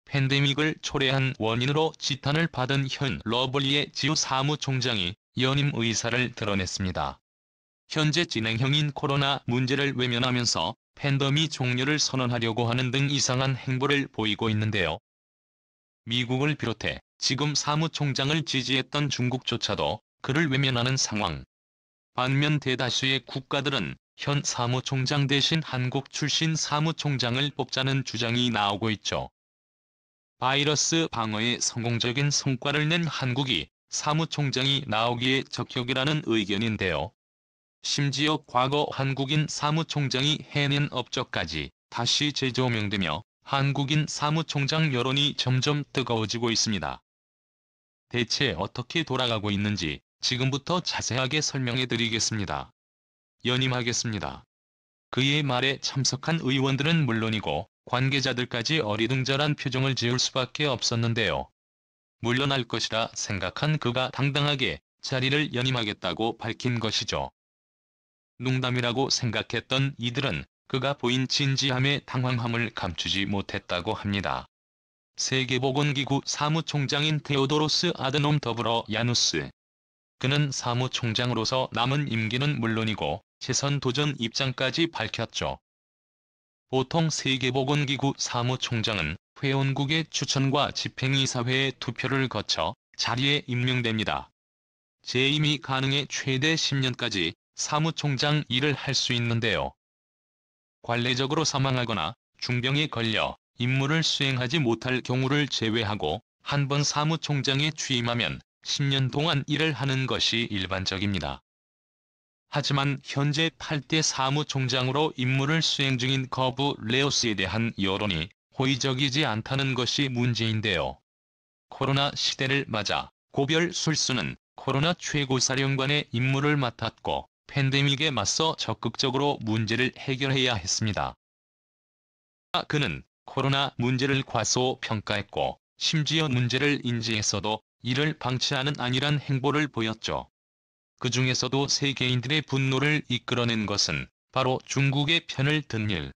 팬데믹을 초래한 원인으로 지탄을 받은 현 러블리의 지우 사무총장이 연임 의사를 드러냈습니다. 현재 진행형인 코로나 문제를 외면하면서 팬데믹 종료를 선언하려고 하는 등 이상한 행보를 보이고 있는데요. 미국을 비롯해 지금 사무총장을 지지했던 중국조차도 그를 외면하는 상황. 반면 대다수의 국가들은 현 사무총장 대신 한국 출신 사무총장을 뽑자는 주장이 나오고 있죠. 바이러스 방어에 성공적인 성과를 낸 한국이 사무총장이 나오기에 적격이라는 의견인데요. 심지어 과거 한국인 사무총장이 해낸 업적까지 다시 재조명되며 한국인 사무총장 여론이 점점 뜨거워지고 있습니다. 대체 어떻게 돌아가고 있는지 지금부터 자세하게 설명해드리겠습니다. 연임하겠습니다. 그의 말에 참석한 의원들은 물론이고 관계자들까지 어리둥절한 표정을 지을 수밖에 없었는데요. 물러날 것이라 생각한 그가 당당하게 자리를 연임하겠다고 밝힌 것이죠. 농담이라고 생각했던 이들은 그가 보인 진지함에 당황함을 감추지 못했다고 합니다. 세계보건기구 사무총장인 테오도로스 아드놈 더불어 야누스. 그는 사무총장으로서 남은 임기는 물론이고 재선 도전 입장까지 밝혔죠. 보통 세계보건기구 사무총장은 회원국의 추천과 집행이사회의 투표를 거쳐 자리에 임명됩니다. 재임이 가능해 최대 10년까지 사무총장 일을 할 수 있는데요. 관례적으로 사망하거나 중병에 걸려 임무를 수행하지 못할 경우를 제외하고 한 번 사무총장에 취임하면 10년 동안 일을 하는 것이 일반적입니다. 하지만 현재 8대 사무총장으로 임무를 수행 중인 거부 레오스에 대한 여론이 호의적이지 않다는 것이 문제인데요. 코로나 시대를 맞아 고별 술수는 코로나 최고사령관의 임무를 맡았고 팬데믹에 맞서 적극적으로 문제를 해결해야 했습니다. 그는 코로나 문제를 과소평가했고 심지어 문제를 인지했어도 이를 방치하는 안일한 행보를 보였죠. 그 중에서도 세계인들의 분노를 이끌어낸 것은 바로 중국의 편을 든 일.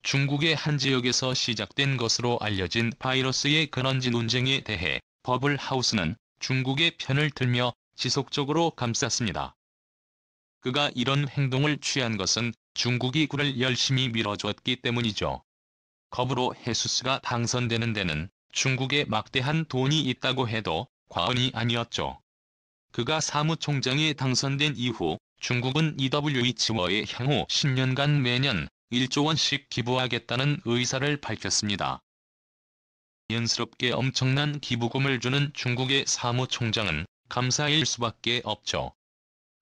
중국의 한 지역에서 시작된 것으로 알려진 바이러스의 근원지 논쟁에 대해 버블하우스는 중국의 편을 들며 지속적으로 감쌌습니다. 그가 이런 행동을 취한 것은 중국이 그를 열심히 밀어줬기 때문이죠. 거부로 헤수스가 당선되는 데는 중국에 막대한 돈이 있다고 해도 과언이 아니었죠. 그가 사무총장에 당선된 이후 중국은 WHO에 향후 10년간 매년 1조 원씩 기부하겠다는 의사를 밝혔습니다. 자연스럽게 엄청난 기부금을 주는 중국의 사무총장은 감사일 수밖에 없죠.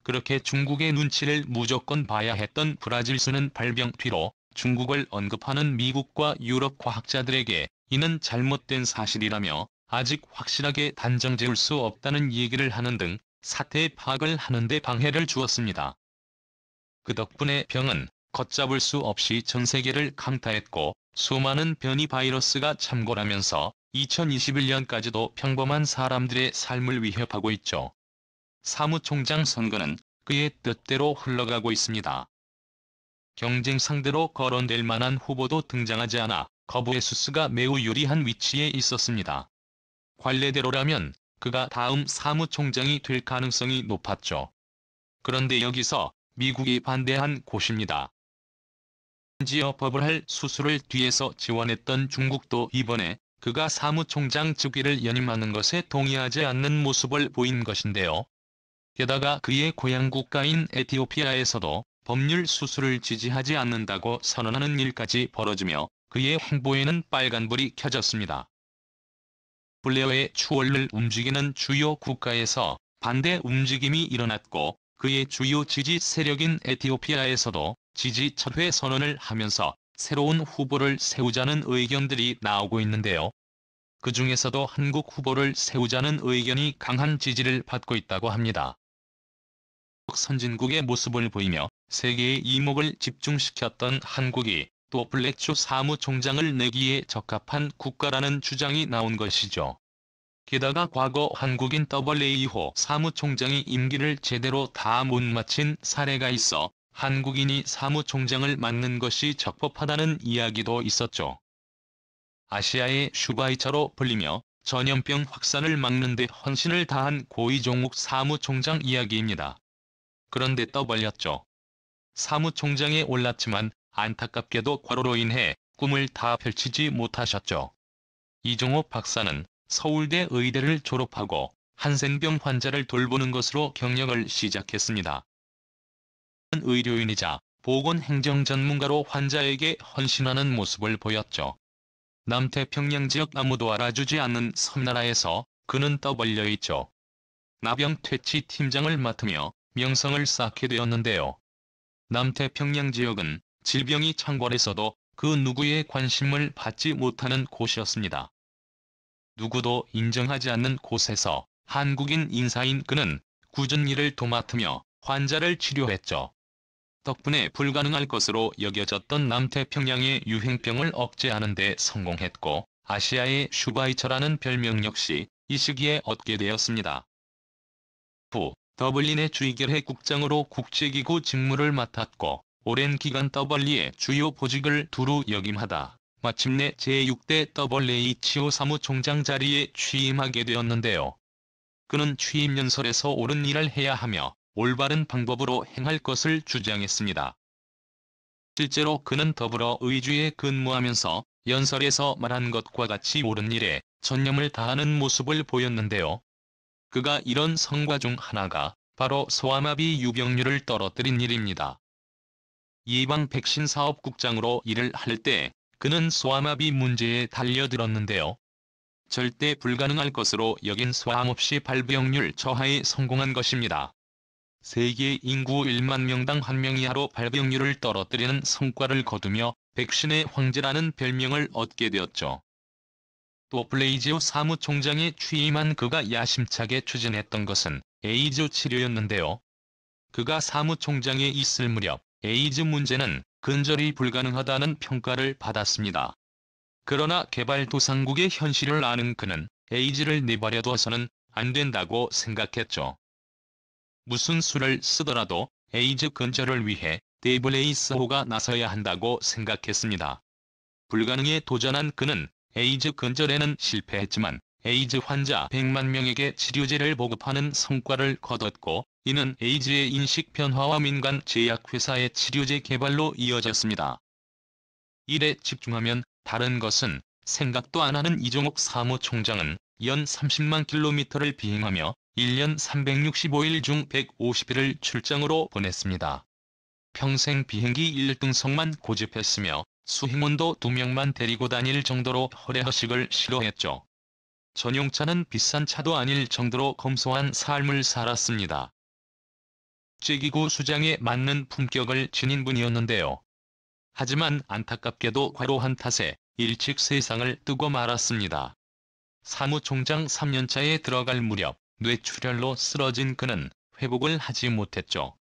그렇게 중국의 눈치를 무조건 봐야 했던 브라질수는 발병 뒤로 중국을 언급하는 미국과 유럽 과학자들에게 이는 잘못된 사실이라며 아직 확실하게 단정지을 수 없다는 얘기를 하는 등 사태 파악을 하는 데 방해를 주었습니다. 그 덕분에 병은 걷잡을 수 없이 전 세계를 강타했고 수많은 변이 바이러스가 참고라면서 2021년까지도 평범한 사람들의 삶을 위협하고 있죠. 사무총장 선거는 그의 뜻대로 흘러가고 있습니다. 경쟁 상대로 거론될 만한 후보도 등장하지 않아 거부헤수스가 매우 유리한 위치에 있었습니다. 관례대로라면 그가 다음 사무총장이 될 가능성이 높았죠. 그런데 여기서 미국이 반대한 곳입니다. 심지어 법을 수술을 뒤에서 지원했던 중국도 이번에 그가 사무총장 즉위를 연임하는 것에 동의하지 않는 모습을 보인 것인데요. 게다가 그의 고향 국가인 에티오피아에서도 법률 수술을 지지하지 않는다고 선언하는 일까지 벌어지며 그의 행보에는 빨간불이 켜졌습니다. 블레어의 추월을 움직이는 주요 국가에서 반대 움직임이 일어났고 그의 주요 지지 세력인 에티오피아에서도 지지 철회 선언을 하면서 새로운 후보를 세우자는 의견들이 나오고 있는데요. 그 중에서도 한국 후보를 세우자는 의견이 강한 지지를 받고 있다고 합니다. 선진국의 모습을 보이며 세계의 이목을 집중시켰던 한국이 또 블랙주 사무총장을 내기에 적합한 국가라는 주장이 나온 것이죠. 게다가 과거 한국인 WHO 사무총장이 임기를 제대로 다 못 마친 사례가 있어 한국인이 사무총장을 맡는 것이 적법하다는 이야기도 있었죠. 아시아의 슈바이처로 불리며 전염병 확산을 막는 데 헌신을 다한 고 이종욱 사무총장 이야기입니다. 그런데 떠벌렸죠. 사무총장에 올랐지만 안타깝게도 과로로 인해 꿈을 다 펼치지 못하셨죠. 이종욱 박사는 서울대 의대를 졸업하고 한센병 환자를 돌보는 것으로 경력을 시작했습니다. 의료인이자 보건행정 전문가로 환자에게 헌신하는 모습을 보였죠. 남태평양 지역 아무도 알아주지 않는 섬나라에서 그는 떠벌려 있죠. 나병 퇴치 팀장을 맡으며 명성을 쌓게 되었는데요. 남태평양 지역은 질병이 창궐했어도 그 누구의 관심을 받지 못하는 곳이었습니다. 누구도 인정하지 않는 곳에서 한국인 인사인 그는 굳은 일을 도맡으며 환자를 치료했죠. 덕분에 불가능할 것으로 여겨졌던 남태평양의 유행병을 억제하는 데 성공했고 아시아의 슈바이처라는 별명 역시 이 시기에 얻게 되었습니다. 후 더블린의 주의결해 국장으로 국제기구 직무를 맡았고 오랜 기간 더블리의 주요 보직을 두루 역임하다 마침내 제6대 WHO 사무총장 자리에 취임하게 되었는데요. 그는 취임 연설에서 옳은 일을 해야 하며 올바른 방법으로 행할 것을 주장했습니다. 실제로 그는 더불어 의주에 근무하면서 연설에서 말한 것과 같이 옳은 일에 전념을 다하는 모습을 보였는데요. 그가 이런 성과 중 하나가 바로 소아마비 유병률을 떨어뜨린 일입니다. 예방 백신 사업국장으로 일을 할 때 그는 소아마비 문제에 달려들었는데요. 절대 불가능할 것으로 여긴 소암 없이 발병률 저하에 성공한 것입니다. 세계 인구 1만 명당 1명 이하로 발병률을 떨어뜨리는 성과를 거두며 백신의 황제라는 별명을 얻게 되었죠. 또 블레이지오 사무총장에 취임한 그가 야심차게 추진했던 것은 에이즈 치료였는데요. 그가 사무총장에 있을 무렵 에이즈 문제는 근절이 불가능하다는 평가를 받았습니다. 그러나 개발도상국의 현실을 아는 그는 에이즈를 내버려 둬서는 안 된다고 생각했죠. 무슨 수를 쓰더라도 에이즈 근절을 위해 WHO가 나서야 한다고 생각했습니다. 불가능에 도전한 그는 에이즈 근절에는 실패했지만 에이즈 환자 100만 명에게 치료제를 보급하는 성과를 거뒀고 이는 에이즈의 인식 변화와 민간 제약회사의 치료제 개발로 이어졌습니다. 일에 집중하면 다른 것은 생각도 안 하는 이종욱 사무총장은 연 30만 킬로미터를 비행하며 1년 365일 중 150일을 출장으로 보냈습니다. 평생 비행기 1등석만 고집했으며 수행원도 2명만 데리고 다닐 정도로 허례허식을 싫어했죠. 전용차는 비싼 차도 아닐 정도로 검소한 삶을 살았습니다. 국제기구 수장에 맞는 품격을 지닌 분이었는데요. 하지만 안타깝게도 과로한 탓에 일찍 세상을 뜨고 말았습니다. 사무총장 3년차에 들어갈 무렵 뇌출혈로 쓰러진 그는 회복을 하지 못했죠.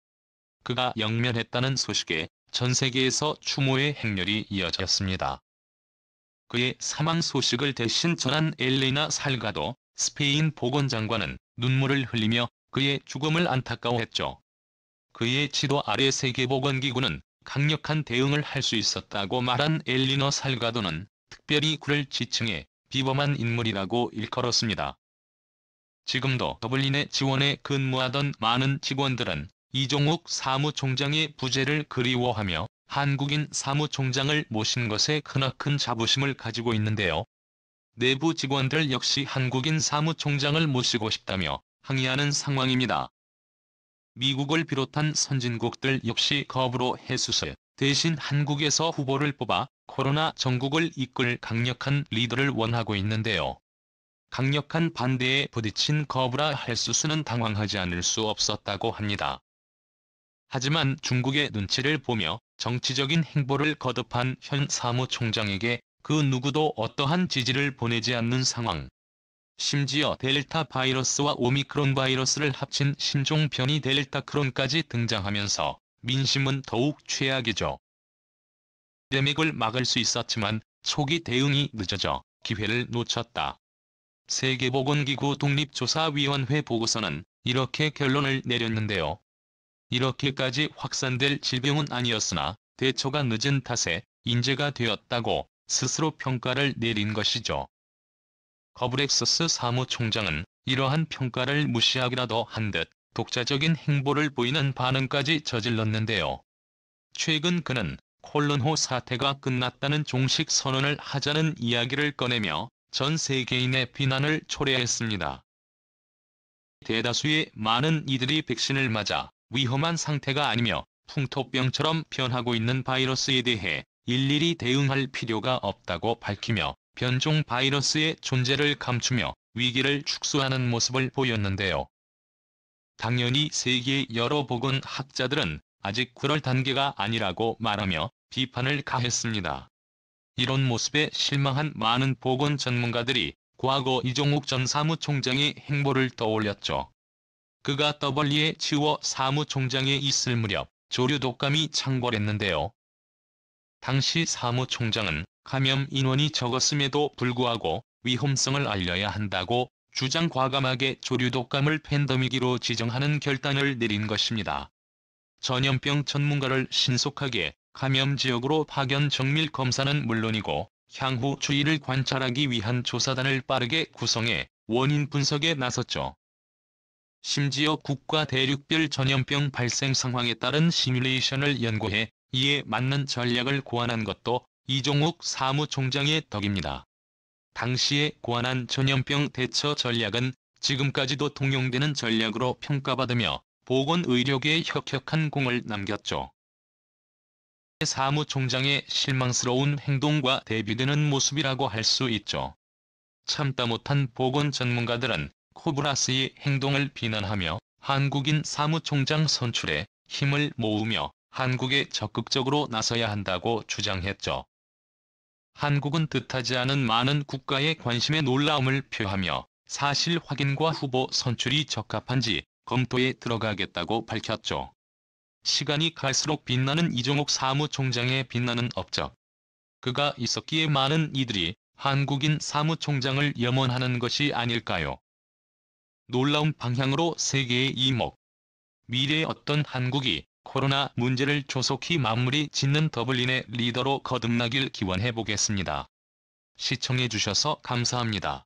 그가 영면했다는 소식에 전 세계에서 추모의 행렬이 이어졌습니다. 그의 사망 소식을 대신 전한 엘레나 살가도 스페인 보건장관은 눈물을 흘리며 그의 죽음을 안타까워했죠. 그의 지도 아래 세계보건기구는 강력한 대응을 할 수 있었다고 말한 엘리너 살가도는 특별히 그를 지칭해 비범한 인물이라고 일컬었습니다. 지금도 더블린의 지원에 근무하던 많은 직원들은 이종욱 사무총장의 부재를 그리워하며 한국인 사무총장을 모신 것에 크나큰 자부심을 가지고 있는데요. 내부 직원들 역시 한국인 사무총장을 모시고 싶다며 항의하는 상황입니다. 미국을 비롯한 선진국들 역시 거부로 해수술 대신 한국에서 후보를 뽑아 코로나 정국을 이끌 강력한 리더를 원하고 있는데요. 강력한 반대에 부딪힌 거부라 해수술은 당황하지 않을 수 없었다고 합니다. 하지만 중국의 눈치를 보며 정치적인 행보를 거듭한 현 사무총장에게 그 누구도 어떠한 지지를 보내지 않는 상황. 심지어 델타 바이러스와 오미크론 바이러스를 합친 신종 변이 델타 크론까지 등장하면서 민심은 더욱 최악이죠. 팬데믹을 막을 수 있었지만 초기 대응이 늦어져 기회를 놓쳤다. 세계보건기구 독립조사위원회 보고서는 이렇게 결론을 내렸는데요. 이렇게까지 확산될 질병은 아니었으나 대처가 늦은 탓에 인재가 되었다고 스스로 평가를 내린 것이죠. 거브렉서스 사무총장은 이러한 평가를 무시하기라도 한 듯 독자적인 행보를 보이는 반응까지 저질렀는데요. 최근 그는 콜론호 사태가 끝났다는 종식 선언을 하자는 이야기를 꺼내며 전 세계인의 비난을 초래했습니다. 대다수의 많은 이들이 백신을 맞아 위험한 상태가 아니며 풍토병처럼 변하고 있는 바이러스에 대해 일일이 대응할 필요가 없다고 밝히며 변종 바이러스의 존재를 감추며 위기를 축소하는 모습을 보였는데요. 당연히 세계의 여러 보건학자들은 아직 그럴 단계가 아니라고 말하며 비판을 가했습니다. 이런 모습에 실망한 많은 보건 전문가들이 과거 이종욱 전 사무총장의 행보를 떠올렸죠. 그가 WHO 사무총장에 있을 무렵 조류 독감이 창궐했는데요. 당시 사무총장은 감염 인원이 적었음에도 불구하고 위험성을 알려야 한다고 주장 과감하게 조류 독감을 팬데믹으로 지정하는 결단을 내린 것입니다. 전염병 전문가를 신속하게 감염 지역으로 파견 정밀 검사는 물론이고 향후 추이를 관찰하기 위한 조사단을 빠르게 구성해 원인 분석에 나섰죠. 심지어 국가 대륙별 전염병 발생 상황에 따른 시뮬레이션을 연구해 이에 맞는 전략을 고안한 것도 이종욱 사무총장의 덕입니다. 당시에 고안한 전염병 대처 전략은 지금까지도 통용되는 전략으로 평가받으며 보건의료계에 혁혁한 공을 남겼죠. 사무총장의 실망스러운 행동과 대비되는 모습이라고 할 수 있죠. 참다 못한 보건 전문가들은 코브라스의 행동을 비난하며 한국인 사무총장 선출에 힘을 모으며 한국에 적극적으로 나서야 한다고 주장했죠. 한국은 뜻하지 않은 많은 국가의 관심에 놀라움을 표하며 사실 확인과 후보 선출이 적합한지 검토에 들어가겠다고 밝혔죠. 시간이 갈수록 빛나는 이종욱 사무총장의 빛나는 업적. 그가 있었기에 많은 이들이 한국인 사무총장을 염원하는 것이 아닐까요? 놀라운 방향으로 세계의 이목. 미래의 어떤 한국이 코로나 문제를 조속히 마무리 짓는 더블린의 리더로 거듭나길 기원해보겠습니다. 시청해주셔서 감사합니다.